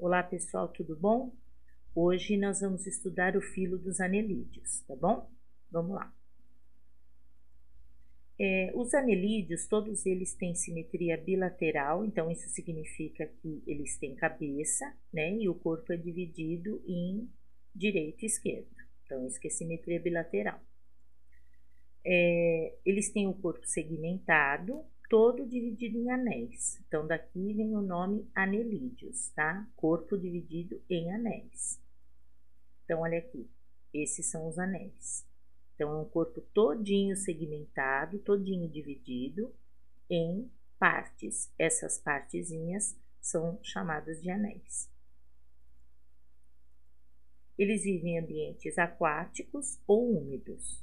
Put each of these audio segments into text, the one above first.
Olá pessoal, tudo bom? Hoje nós vamos estudar o filo dos anelídeos, tá bom? Vamos lá. Os anelídeos, todos eles têm simetria bilateral, então isso significa que eles têm cabeça, né? E o corpo é dividido em direito e esquerdo. Então isso que é simetria bilateral. Eles têm o corpo segmentado, todo dividido em anéis. Então, daqui vem o nome anelídeos, tá? Corpo dividido em anéis. Então, olha aqui, esses são os anéis. Então, é um corpo todinho segmentado, todinho dividido em partes. Essas partezinhas são chamadas de anéis. Eles vivem em ambientes aquáticos ou úmidos.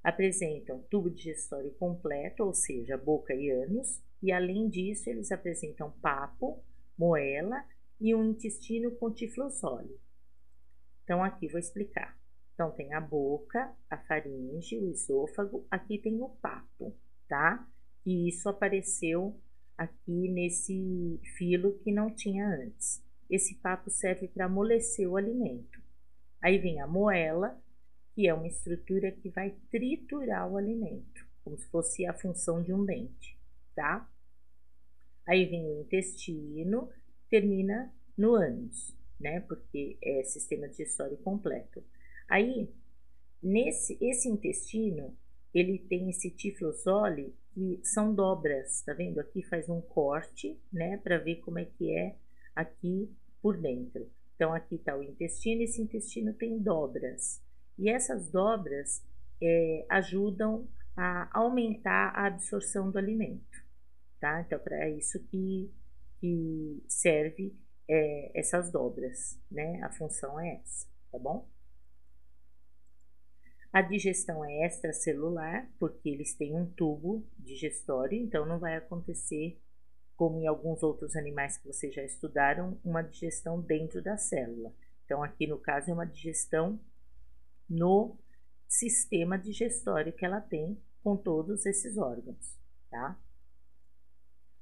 Apresentam tubo digestório completo, ou seja, boca e ânus, e além disso eles apresentam papo, moela e um intestino com tiflosólie. Então aqui vou explicar. Então tem a boca, a faringe, o esôfago, aqui tem o papo, tá? E isso apareceu aqui nesse filo que não tinha antes. Esse papo serve para amolecer o alimento. Aí vem a moela, que é uma estrutura que vai triturar o alimento, como se fosse a função de um dente, tá? Aí vem o intestino, termina no ânus, né? Porque é sistema digestório completo. Aí, esse intestino, ele tem esse tiflosólie, que são dobras, tá vendo? Aqui faz um corte, né? Para ver como é que é aqui por dentro. Então, aqui tá o intestino, esse intestino tem dobras. E essas dobras ajudam a aumentar a absorção do alimento, tá? Então, para isso que serve essas dobras, né? A função é essa, tá bom? A digestão é extracelular, porque eles têm um tubo digestório, então não vai acontecer, como em alguns outros animais que vocês já estudaram, uma digestão dentro da célula. Então, aqui no caso, é uma digestão no sistema digestório que ela tem com todos esses órgãos, tá?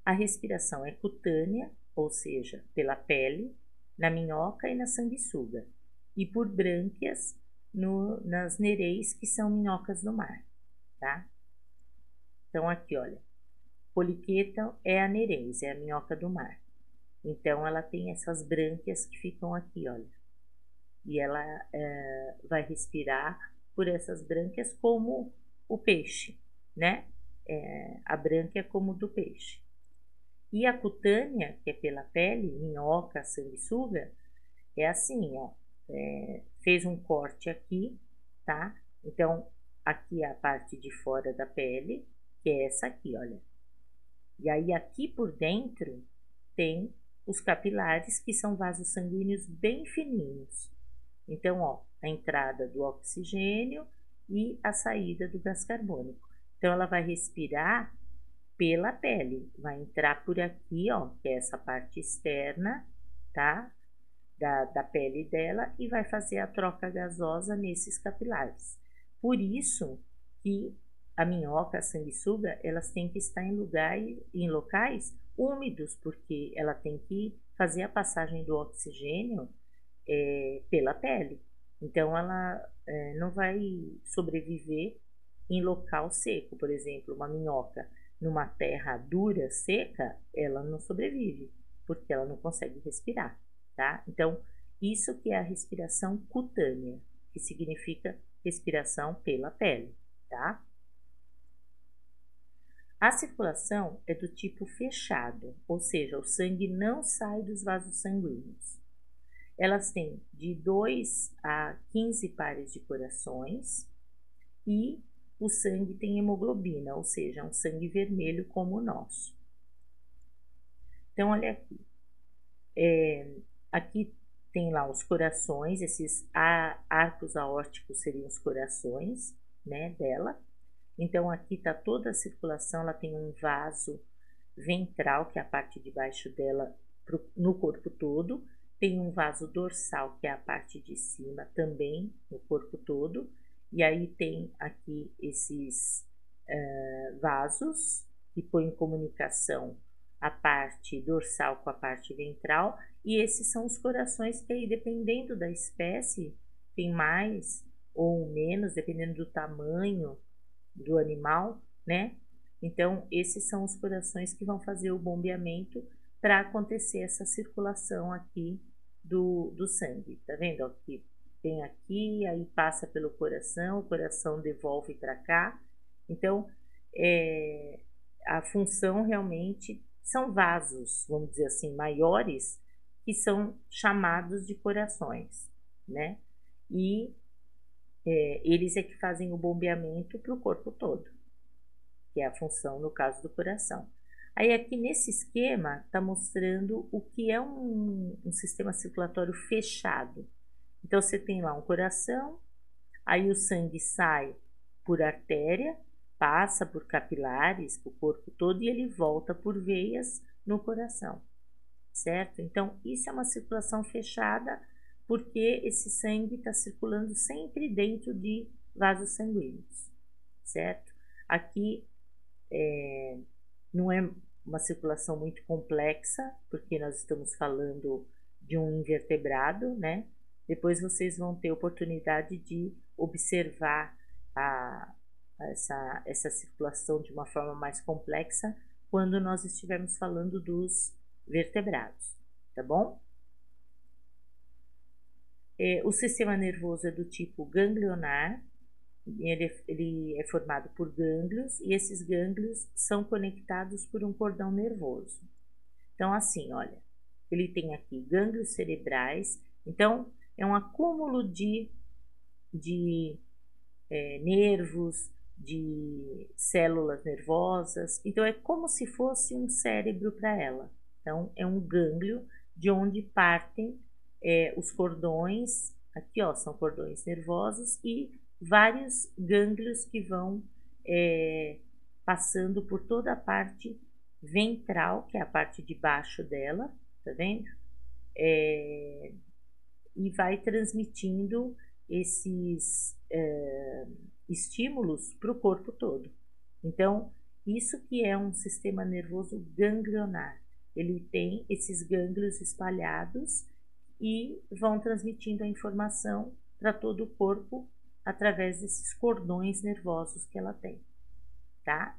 A respiração é cutânea, ou seja, pela pele, na minhoca e na sanguessuga, e por brânquias nas nereis, que são minhocas do mar, tá? Então, aqui, olha, poliqueta é a nereis, é a minhoca do mar. Então, ela tem essas brânquias que ficam aqui, olha. E ela vai respirar por essas brânquias como o peixe, né? A brânquia como do peixe. E a cutânea, que é pela pele, minhoca, sanguessuga, é assim, ó. Fez um corte aqui, tá? Então, aqui é a parte de fora da pele, que é essa aqui, olha. E aí, aqui por dentro, tem os capilares, que são vasos sanguíneos bem fininhos. Então, ó, a entrada do oxigênio e a saída do gás carbônico. Então, ela vai respirar pela pele, vai entrar por aqui, ó, que é essa parte externa, tá? Da pele dela, e vai fazer a troca gasosa nesses capilares. Por isso que a minhoca, a sanguessuga, elas têm que estar em locais úmidos, porque ela tem que fazer a passagem do oxigênio pela pele. Então, ela não vai sobreviver em local seco. Por exemplo, uma minhoca numa terra dura, seca, ela não sobrevive, porque ela não consegue respirar, tá? Então, isso que é a respiração cutânea, que significa respiração pela pele, tá? A circulação é do tipo fechado, ou seja, o sangue não sai dos vasos sanguíneos. Elas têm de 2 a 15 pares de corações e o sangue tem hemoglobina, ou seja, um sangue vermelho como o nosso. Então, olha aqui. Aqui tem lá os corações, esses arcos aórticos seriam os corações, né, dela. Então, aqui está toda a circulação, ela tem um vaso ventral, que é a parte de baixo dela, no corpo todo. Tem um vaso dorsal, que é a parte de cima, também no corpo todo. E aí tem aqui esses vasos que põem em comunicação a parte dorsal com a parte ventral, e esses são os corações que aí, dependendo da espécie, tem mais ou menos, dependendo do tamanho do animal, né? Então, esses são os corações que vão fazer o bombeamento para acontecer essa circulação aqui do sangue. Tá vendo? Ó, que tem aqui, aí passa pelo coração, o coração devolve para cá. Então, a função realmente são vasos, vamos dizer assim, maiores, que são chamados de corações, né? E eles é que fazem o bombeamento para o corpo todo, que é a função no caso do coração. Aí aqui nesse esquema está mostrando o que é um sistema circulatório fechado. Então você tem lá um coração, aí o sangue sai por artéria, passa por capilares, por corpo todo, e ele volta por veias no coração, certo? Então isso é uma circulação fechada, porque esse sangue está circulando sempre dentro de vasos sanguíneos, certo? Aqui não é uma circulação muito complexa, porque nós estamos falando de um invertebrado, né? Depois vocês vão ter oportunidade de observar essa circulação de uma forma mais complexa quando nós estivermos falando dos vertebrados, tá bom? O sistema nervoso é do tipo ganglionar. Ele é formado por gânglios, e esses gânglios são conectados por um cordão nervoso. Então, assim, olha, ele tem aqui gânglios cerebrais, então é um acúmulo de nervos, de células nervosas, então é como se fosse um cérebro para ela. Então, é um gânglio de onde partem os cordões, aqui ó, são cordões nervosos, e vários gânglios que vão passando por toda a parte ventral, que é a parte de baixo dela, tá vendo? E vai transmitindo esses estímulos para o corpo todo. Então, isso que é um sistema nervoso ganglionar. Ele tem esses gânglios espalhados e vão transmitindo a informação para todo o corpo através desses cordões nervosos que ela tem, tá?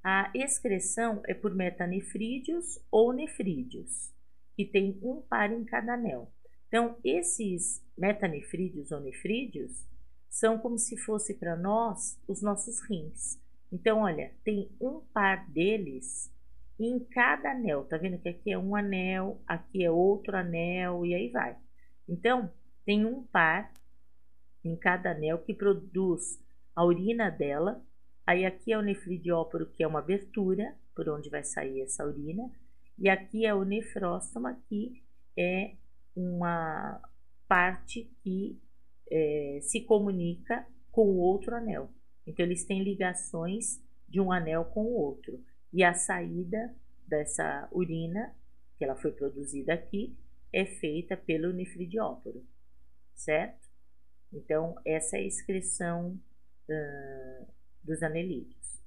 A excreção é por metanefrídeos ou nefrídeos, que tem um par em cada anel. Então, esses metanefrídeos ou nefrídeos são como se fosse para nós os nossos rins. Então, olha, tem um par deles em cada anel. Tá vendo que aqui é um anel, aqui é outro anel e aí vai. Então, tem um par em cada anel que produz a urina dela. Aí aqui é o nefridióporo, que é uma abertura por onde vai sair essa urina. E aqui é o nefróstoma, que é uma parte que se comunica com o outro anel. Então, eles têm ligações de um anel com o outro. E a saída dessa urina, que ela foi produzida aqui, é feita pelo nefridióporo, certo? Então, essa é a excreção dos anelídeos.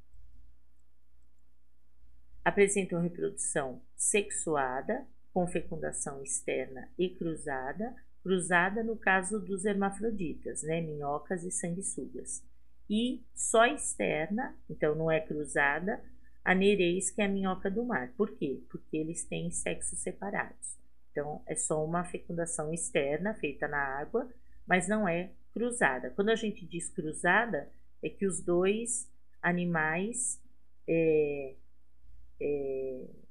Apresentam reprodução sexuada, com fecundação externa e cruzada, cruzada no caso dos hermafroditas, né, minhocas e sanguessugas, e só externa, então não é cruzada, a nereis, que é a minhoca do mar. Por quê? Porque eles têm sexos separados. Então, é só uma fecundação externa feita na água, mas não é cruzada. Quando a gente diz cruzada, é que os dois animais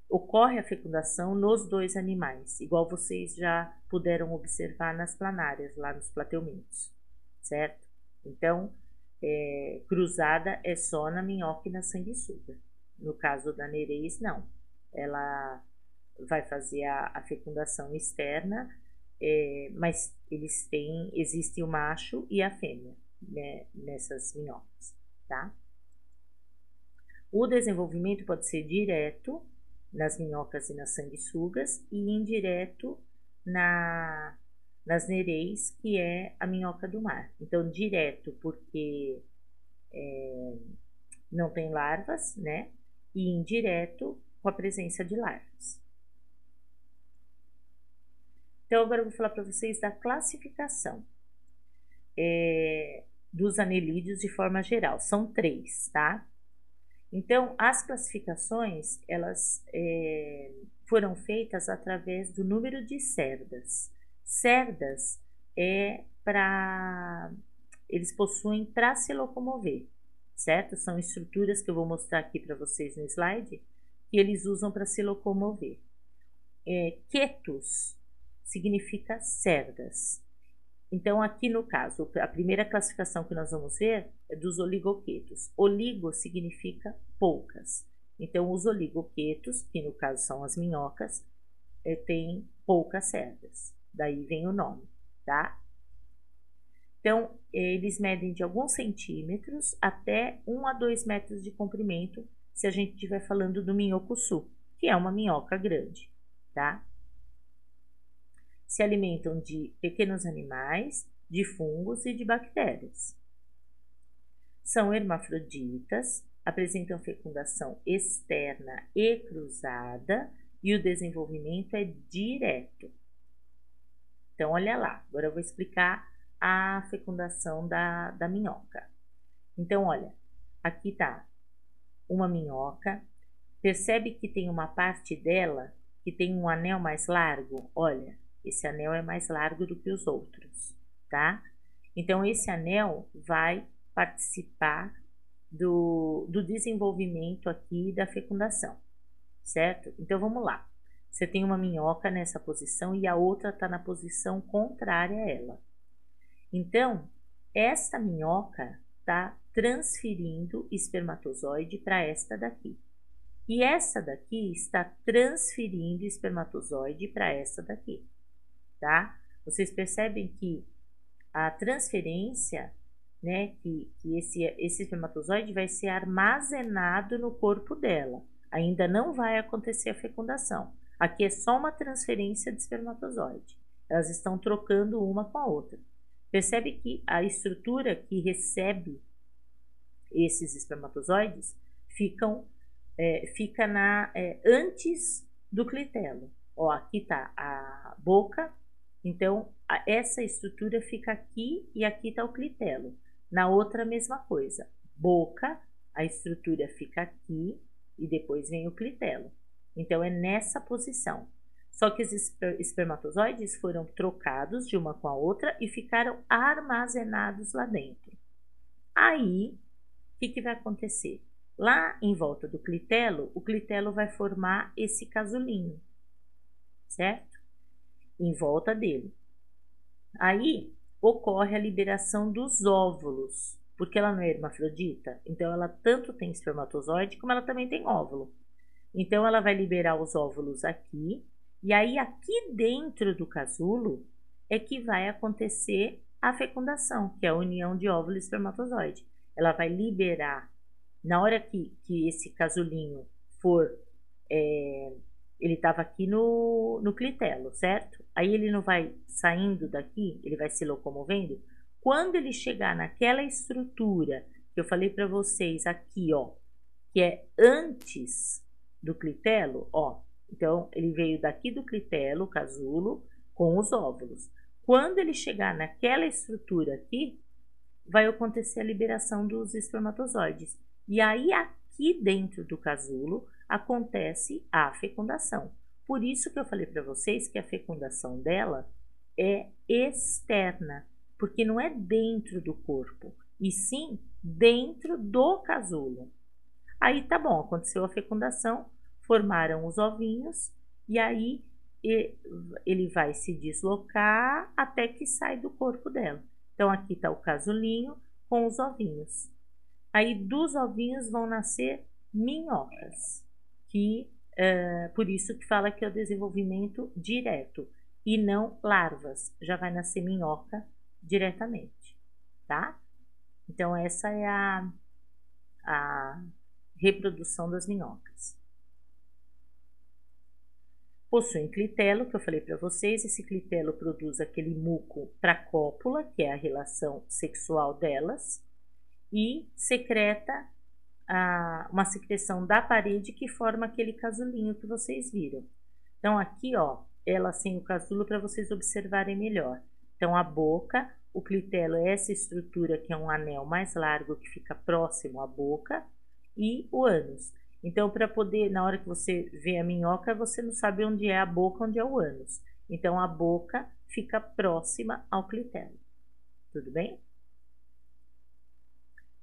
ocorre a fecundação nos dois animais, igual vocês já puderam observar nas planárias, lá nos plateumintos, certo? Então, cruzada é só na minhoca e na sanguessuga. No caso da nereis, não. Ela vai fazer a fecundação externa, mas existe o macho e a fêmea, né, nessas minhocas, tá? O desenvolvimento pode ser direto nas minhocas e nas sanguessugas e indireto nas nereis, que é a minhoca do mar. Então, direto porque não tem larvas, né? e indireto com a presença de larvas. Então, agora eu vou falar para vocês da classificação dos anelídeos de forma geral. São 3, tá? Então, as classificações, elas foram feitas através do número de cerdas. Cerdas eles possuem para se locomover, certo? São estruturas que eu vou mostrar aqui para vocês no slide, que eles usam para se locomover. Quetus significa cerdas. Então, aqui no caso, a primeira classificação que nós vamos ver é dos oligoquetos. Oligo significa poucas. Então, os oligoquetos, que no caso são as minhocas, têm poucas cerdas. Daí vem o nome, tá? Então, eles medem de alguns centímetros até 1 a 2 metros de comprimento, se a gente estiver falando do minhocuçu, que é uma minhoca grande, tá? Se alimentam de pequenos animais, de fungos e de bactérias. São hermafroditas, apresentam fecundação externa e cruzada e o desenvolvimento é direto. Então, olha lá, agora eu vou explicar a fecundação da minhoca. Então, olha, aqui tá uma minhoca, percebe que tem uma parte dela que tem um anel mais largo? Olha, esse anel é mais largo do que os outros, tá? Então, esse anel vai participar do desenvolvimento aqui da fecundação, certo? Então, vamos lá. Você tem uma minhoca nessa posição e a outra está na posição contrária a ela. Então, esta minhoca está transferindo espermatozoide para esta daqui. E essa daqui está transferindo espermatozoide para essa daqui, tá? Vocês percebem que a transferência, né, que esse espermatozoide vai ser armazenado no corpo dela. Ainda não vai acontecer a fecundação. Aqui é só uma transferência de espermatozoide. Elas estão trocando uma com a outra. Percebe que a estrutura que recebe esses espermatozoides fica antes do clitelo. Ó, aqui tá a boca, então essa estrutura fica aqui e aqui tá o clitelo. Na outra, a mesma coisa. Boca, a estrutura fica aqui e depois vem o clitelo. Então, é nessa posição. Só que os espermatozoides foram trocados de uma com a outra e ficaram armazenados lá dentro. Aí, o que vai acontecer? Lá em volta do clitelo, o clitelo vai formar esse casulinho, certo? Em volta dele. Aí, ocorre a liberação dos óvulos, porque ela não é hermafrodita, então ela tanto tem espermatozoide como ela também tem óvulo. Então, ela vai liberar os óvulos aqui, e aí aqui dentro do casulo é que vai acontecer a fecundação, que é a união de óvulo e espermatozoide. Ela vai liberar, na hora que esse casulinho for, ele estava aqui no clitelo, certo? Aí ele não vai saindo daqui, ele vai se locomovendo. Quando ele chegar naquela estrutura que eu falei para vocês aqui, ó, que é antes do clitelo, ó, então ele veio daqui do clitelo, o casulo, com os óvulos. Quando ele chegar naquela estrutura aqui, vai acontecer a liberação dos espermatozoides. E aí aqui dentro do casulo acontece a fecundação. Por isso que eu falei para vocês que a fecundação dela é externa, porque não é dentro do corpo, e sim dentro do casulo. Aí tá bom, aconteceu a fecundação, formaram os ovinhos, e aí ele vai se deslocar até que sai do corpo dela. Então, aqui está o casulinho com os ovinhos. Aí, dos ovinhos vão nascer minhocas, que por isso que fala que é o desenvolvimento direto, e não larvas, já vai nascer minhoca diretamente, tá? Então, essa é a reprodução das minhocas. Possuem clitelo, que eu falei para vocês. Esse clitelo produz aquele muco para a cópula, que é a relação sexual delas, e secreta uma secreção da parede que forma aquele casulinho que vocês viram. Então, aqui, ó, ela sem o casulo para vocês observarem melhor. Então, a boca, o clitelo é essa estrutura que é um anel mais largo que fica próximo à boca, e o ânus. Então, para poder, na hora que você vê a minhoca, você não sabe onde é a boca, onde é o ânus. Então, a boca fica próxima ao clitelo. Tudo bem?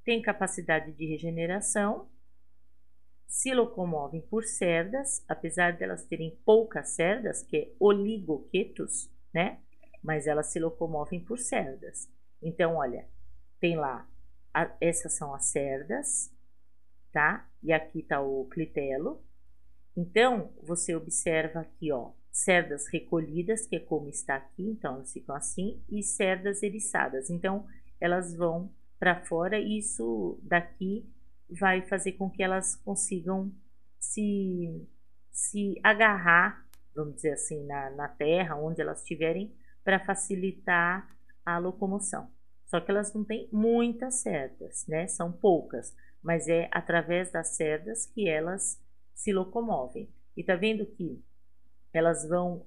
Tem capacidade de regeneração, se locomovem por cerdas, apesar delas terem poucas cerdas, que é oligoquetos, né? Mas elas se locomovem por cerdas. Então, olha, tem lá, essas são as cerdas, tá? E aqui tá o clitelo. Então, você observa aqui, ó, cerdas recolhidas, que é como está aqui, então elas ficam assim, e cerdas eriçadas. Então, elas vão para fora e isso daqui vai fazer com que elas consigam se agarrar, vamos dizer assim, na terra, onde elas estiverem, para facilitar a locomoção. Só que elas não têm muitas cerdas, né? São poucas, mas é através das cerdas que elas se locomovem. E tá vendo que elas vão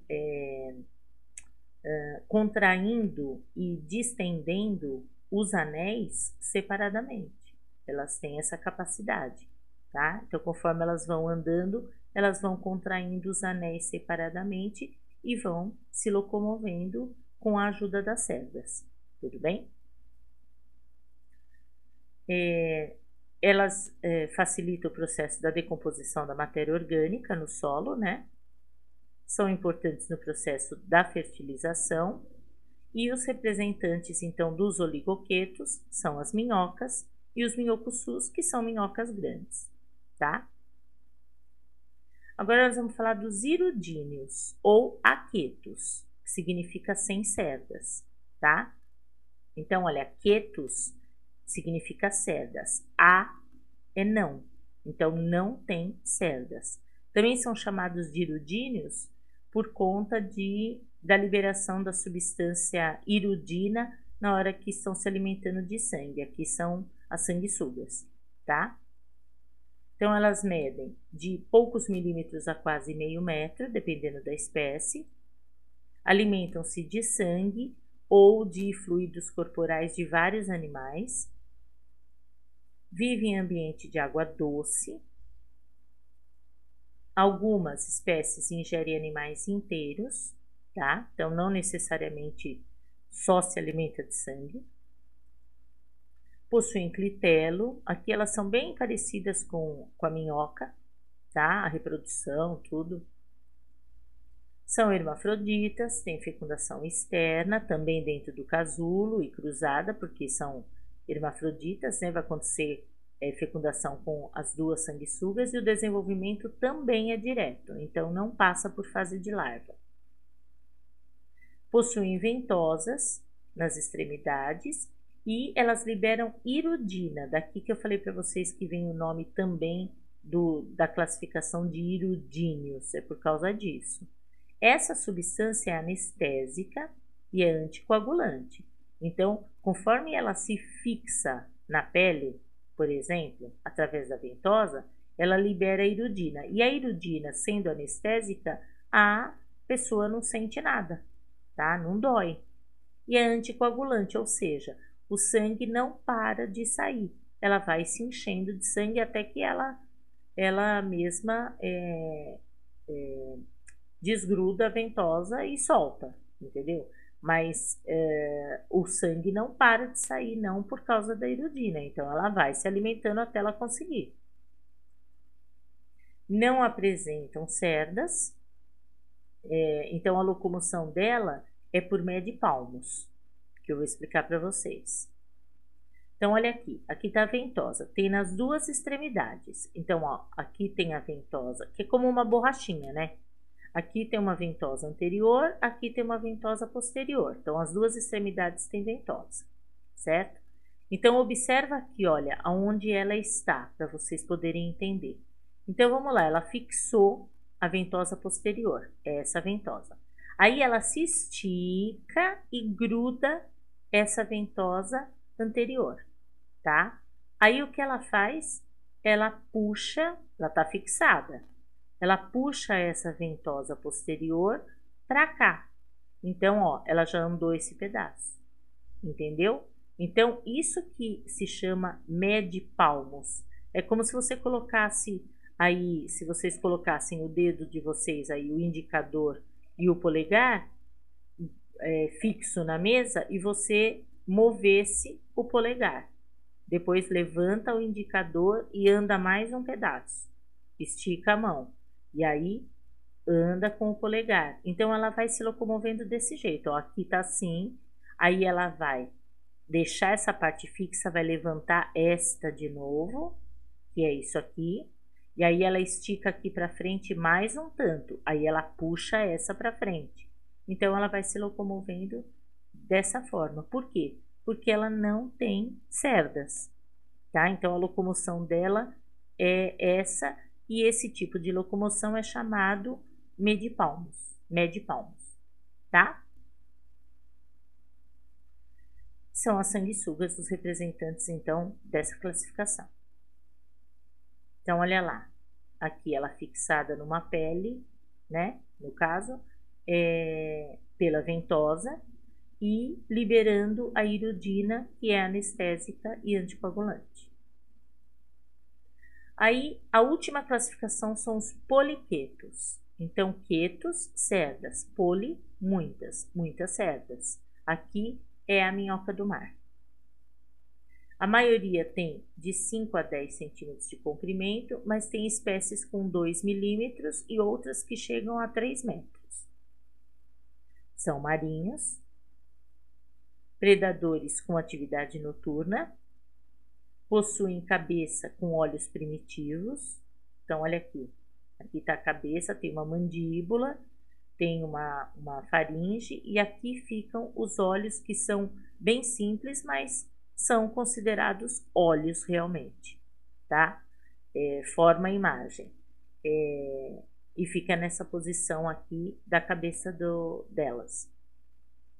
contraindo e distendendo os anéis separadamente. Elas têm essa capacidade, tá? Então, conforme elas vão andando, elas vão contraindo os anéis separadamente e vão se locomovendo com a ajuda das cerdas. Tudo bem? Elas facilitam o processo da decomposição da matéria orgânica no solo, né? São importantes no processo da fertilização. E os representantes, então, dos oligoquetos são as minhocas e os minhocuçus, que são minhocas grandes, tá? Agora nós vamos falar dos irudíneos, ou aquetos, que significa sem cerdas, tá? Então, olha, quetos significa cerdas, a é não, então não tem cerdas. Também são chamados de irudíneos por conta da liberação da substância irudina na hora que estão se alimentando de sangue. Aqui são as sanguessugas, tá? Então, elas medem de poucos milímetros a quase meio metro, dependendo da espécie. Alimentam-se de sangue ou de fluidos corporais de vários animais. Vivem em ambiente de água doce. Algumas espécies ingerem animais inteiros, tá? Então, não necessariamente só se alimenta de sangue. Possuem clitelo. Aqui elas são bem parecidas com a minhoca, tá? A reprodução, tudo. São hermafroditas, têm fecundação externa, também dentro do casulo e cruzada, porque são hermafroditas, né? Vai acontecer fecundação com as duas sanguessugas e o desenvolvimento também é direto, então não passa por fase de larva. Possuem ventosas nas extremidades e elas liberam irudina, daqui que eu falei para vocês que vem o nome também da classificação de irudíneos, é por causa disso. Essa substância é anestésica e é anticoagulante, então conforme ela se fixa na pele, por exemplo, através da ventosa, ela libera a irudina. E a irudina, sendo anestésica, a pessoa não sente nada, tá? Não dói. E é anticoagulante, ou seja, o sangue não para de sair. Ela vai se enchendo de sangue até que ela mesma desgruda a ventosa e solta, entendeu? Mas o sangue não para de sair, não por causa da irudina, então ela vai se alimentando até ela conseguir. Não apresentam cerdas, então a locomoção dela é por meio de palmos, que eu vou explicar para vocês. Então, olha aqui está a ventosa, tem nas duas extremidades. Então, ó, aqui tem a ventosa, que é como uma borrachinha, né? Aqui tem uma ventosa anterior, aqui tem uma ventosa posterior. Então, as duas extremidades têm ventosa, certo? Então, observa aqui, olha, aonde ela está, para vocês poderem entender. Então, vamos lá, ela fixou a ventosa posterior, essa ventosa. Aí, ela se estica e gruda essa ventosa anterior, tá? Aí, o que ela faz? ela puxa, ela tá fixada, ela puxa essa ventosa posterior para cá. Então, ó, ela já andou esse pedaço, entendeu? Então, isso que se chama medipalmos. É como se você colocasse aí, se vocês colocassem o dedo de vocês aí, o indicador e o polegar fixo na mesa e você movesse o polegar. Depois levanta o indicador e anda mais um pedaço. Estica a mão. E aí anda com o polegar. Então ela vai se locomovendo desse jeito. Ó, aqui tá assim. Aí ela vai deixar essa parte fixa, vai levantar esta de novo, que é isso aqui. E aí ela estica aqui para frente mais um tanto. Aí ela puxa essa para frente. Então ela vai se locomovendo dessa forma. Por quê? Porque ela não tem cerdas, tá? Então a locomoção dela é essa, e esse tipo de locomoção é chamado medipalmos, tá? São as sanguessugas os representantes, então, dessa classificação. Então, olha lá, aqui ela fixada numa pele, né? No caso, pela ventosa, e liberando a iridina, que é anestésica e anticoagulante. Aí, a última classificação são os poliquetos. Então, quetos, cerdas, poli, muitas cerdas. Aqui é a minhoca do mar. A maioria tem de 5 a 10 centímetros de comprimento, mas tem espécies com 2 milímetros e outras que chegam a 3 metros. São marinhos, predadores com atividade noturna, possuem cabeça com olhos primitivos. Então, olha aqui. Aqui está a cabeça, tem uma mandíbula, tem uma faringe, e aqui ficam os olhos, que são bem simples, mas são considerados olhos realmente, tá? Forma a imagem. E fica nessa posição aqui da cabeça delas.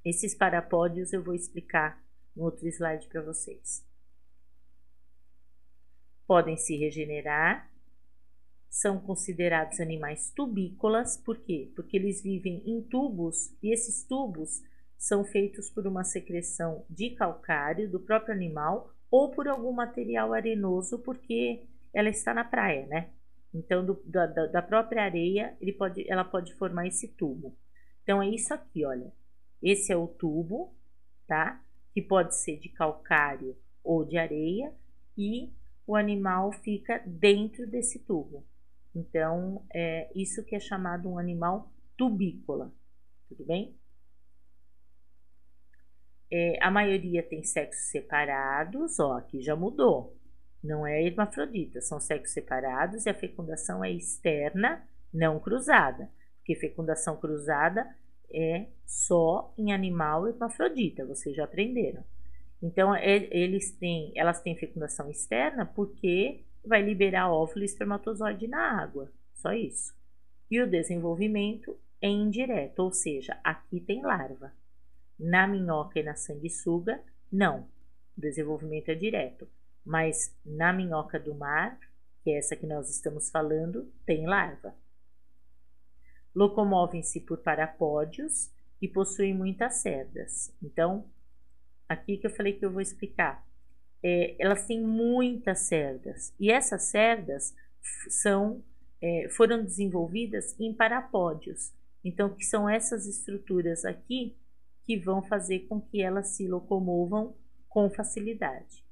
Esses parapódios eu vou explicar no outro slide para vocês. Podem se regenerar, são considerados animais tubícolas. Por quê? Porque eles vivem em tubos, e esses tubos são feitos por uma secreção de calcário do próprio animal ou por algum material arenoso, porque ela está na praia, né? Então, da própria areia, ela pode formar esse tubo. Então, é isso aqui, olha. Esse é o tubo, tá? Que pode ser de calcário ou de areia, e o animal fica dentro desse tubo. Então, é isso que é chamado um animal tubícola, tudo bem? A maioria tem sexos separados, ó, aqui já mudou. Não é hermafrodita, são sexos separados, e a fecundação é externa, não cruzada. Porque fecundação cruzada é só em animal hermafrodita, vocês já aprenderam. Então, elas têm fecundação externa porque vai liberar óvulo e espermatozoide na água, só isso. E o desenvolvimento é indireto, ou seja, aqui tem larva. Na minhoca e na sanguessuga, não. O desenvolvimento é direto. Mas na minhoca do mar, que é essa que nós estamos falando, tem larva. Locomovem-se por parapódios e possuem muitas cerdas. Então, aqui que eu falei que eu vou explicar. Elas têm muitas cerdas, e essas cerdas foram desenvolvidas em parapódios. Então, que são essas estruturas aqui que vão fazer com que elas se locomovam com facilidade,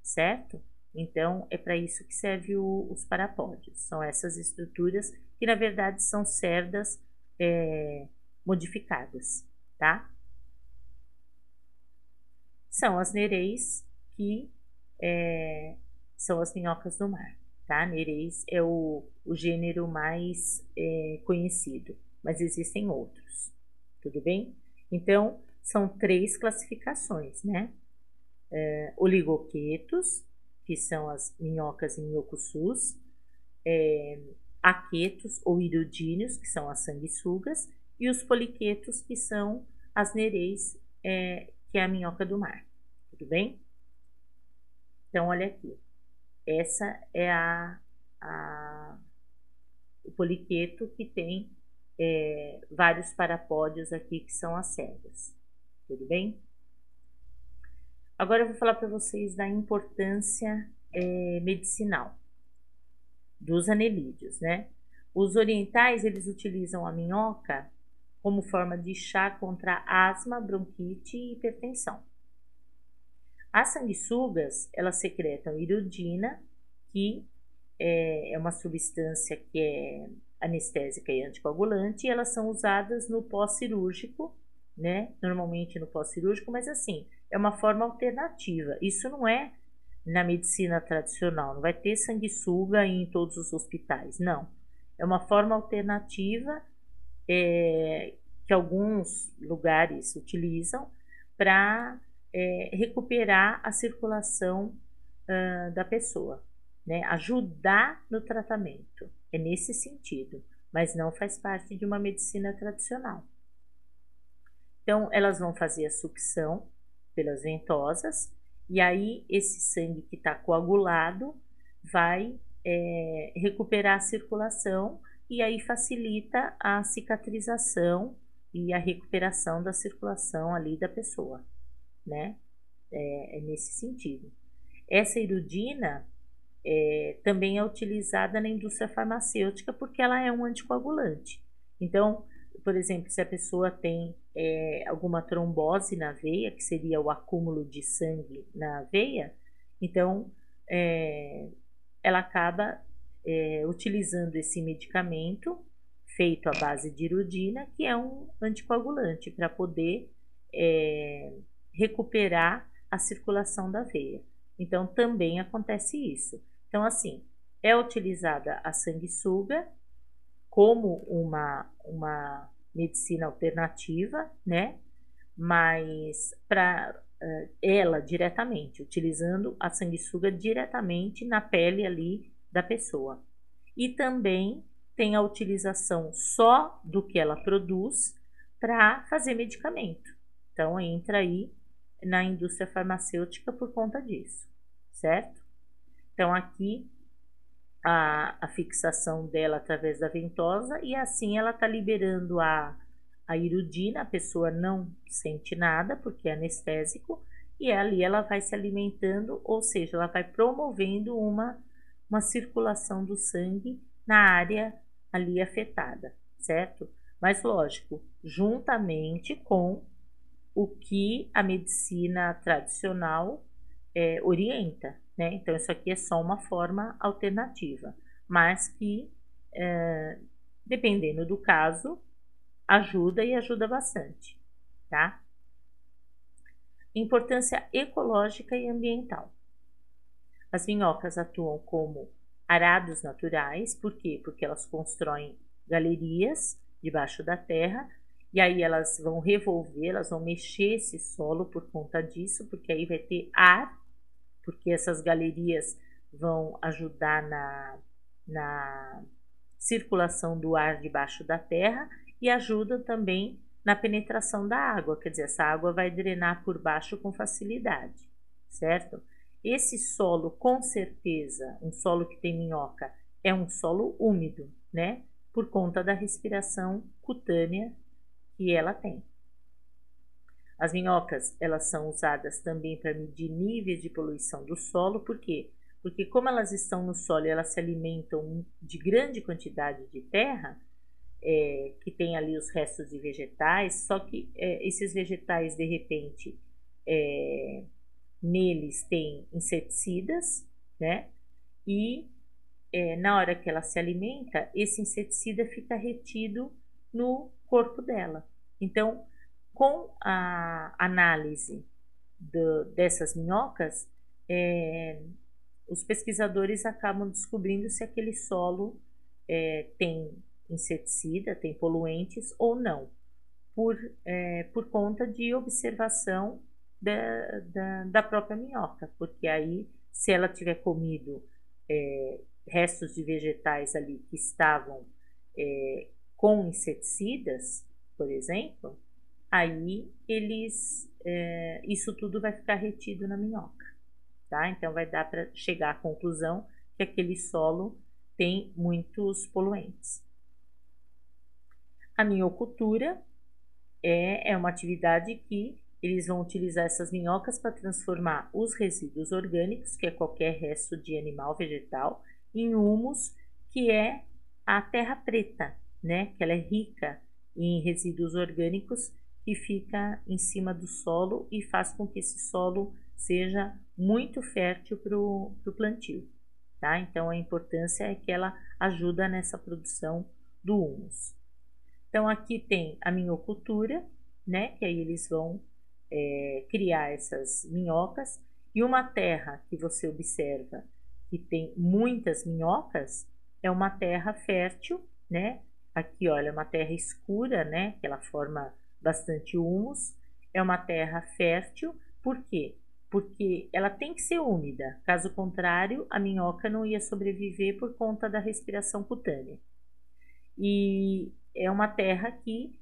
certo? Então, é para isso que serve os parapódios. São essas estruturas que, na verdade, são cerdas modificadas, tá? São as nereis, que são as minhocas do mar, tá? Nereis é o gênero mais conhecido, mas existem outros, tudo bem? Então, são 3 classificações, né? Oligoquetos, que são as minhocas e minhocussus, aquetos ou iridíneos, que são as sanguessugas, e os poliquetos, que são as nereis, que é a minhoca do mar, tudo bem? Então, olha aqui. Essa é o poliqueto que tem vários parapódios aqui que são as cerdas. Tudo bem? Agora eu vou falar para vocês da importância medicinal dos anelídeos, né? Os orientais, eles utilizam a minhoca como forma de chá contra asma, bronquite e hipertensão. As sanguessugas, elas secretam iridina, que é uma substância que é anestésica e anticoagulante, e elas são usadas no pós-cirúrgico, né? Normalmente no pós-cirúrgico, mas assim, é uma forma alternativa. Isso não é na medicina tradicional, não vai ter sanguessuga em todos os hospitais, não. É uma forma alternativa que alguns lugares utilizam para recuperar a circulação da pessoa, né? Ajudar no tratamento. É nesse sentido, mas não faz parte de uma medicina tradicional. Então, elas vão fazer a sucção pelas ventosas, e aí esse sangue que está coagulado vai recuperar a circulação, e aí facilita a cicatrização e a recuperação da circulação ali da pessoa, né? É nesse sentido. Essa iridina também é utilizada na indústria farmacêutica porque ela é um anticoagulante. Então, por exemplo, se a pessoa tem alguma trombose na veia, que seria o acúmulo de sangue na veia, então ela acaba utilizando esse medicamento feito à base de iridina, que é um anticoagulante, para poder recuperar a circulação da veia. Então, também acontece isso. Então, assim, é utilizada a sanguessuga como uma medicina alternativa, né? Mas para ela diretamente, utilizando a sanguessuga diretamente na pele ali da pessoa. E também tem a utilização só do que ela produz para fazer medicamento. Então, entra aí na indústria farmacêutica por conta disso, certo? Então, aqui a fixação dela através da ventosa, e assim ela está liberando a iridina, a pessoa não sente nada porque é anestésico, e ali ela vai se alimentando, ou seja, ela vai promovendo uma circulação do sangue na área ali afetada, certo? Mas lógico, juntamente com o que a medicina tradicional orienta, né? Então, isso aqui é só uma forma alternativa, mas que, dependendo do caso, ajuda e ajuda bastante, tá? Importância ecológica e ambiental. As minhocas atuam como arados naturais, por quê? Porque elas constroem galerias debaixo da terra, e aí elas vão revolver, elas vão mexer esse solo por conta disso, porque aí vai ter ar, porque essas galerias vão ajudar na circulação do ar debaixo da terra e ajudam também na penetração da água, quer dizer, essa água vai drenar por baixo com facilidade, certo? Esse solo, com certeza, um solo que tem minhoca, é um solo úmido, né? Por conta da respiração cutânea que ela tem. As minhocas, elas são usadas também para medir níveis de poluição do solo, por quê? Porque como elas estão no solo e elas se alimentam de grande quantidade de terra, que tem ali os restos de vegetais, só que esses vegetais, de repente, neles tem inseticidas, né? E na hora que ela se alimenta, esse inseticida fica retido no corpo dela. Então, com a análise dessas minhocas, os pesquisadores acabam descobrindo se aquele solo tem inseticida, tem poluentes ou não, por conta de observação da própria minhoca, porque aí, se ela tiver comido restos de vegetais ali que estavam com inseticidas, por exemplo, aí isso tudo vai ficar retido na minhoca, tá? Então vai dar para chegar à conclusão que aquele solo tem muitos poluentes. A minhocultura é uma atividade que eles vão utilizar essas minhocas para transformar os resíduos orgânicos, que é qualquer resto de animal vegetal, em humus, que é a terra preta, né? Que ela é rica em resíduos orgânicos que fica em cima do solo e faz com que esse solo seja muito fértil para o plantio, tá? Então a importância é que ela ajuda nessa produção do humus. Então aqui tem a minhocultura, né? Que aí eles vão criar essas minhocas, e uma terra que você observa que tem muitas minhocas é uma terra fértil, né? Aqui, olha, uma terra escura, né? Que ela forma bastante humus. É uma terra fértil, por quê? Porque ela tem que ser úmida, caso contrário, a minhoca não ia sobreviver por conta da respiração cutânea. E é uma terra que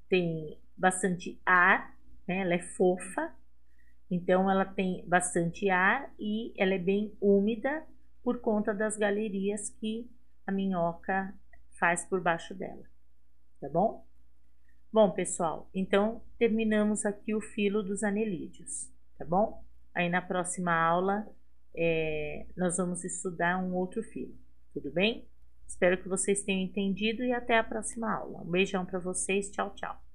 tem bastante ar, né? Ela é fofa, então ela tem bastante ar e ela é bem úmida por conta das galerias que a minhoca faz por baixo dela, tá bom? Bom, pessoal, então terminamos aqui o filo dos anelídeos, tá bom? Aí na próxima aula nós vamos estudar um outro filo, tudo bem? Espero que vocês tenham entendido e até a próxima aula. Um beijão para vocês, tchau, tchau.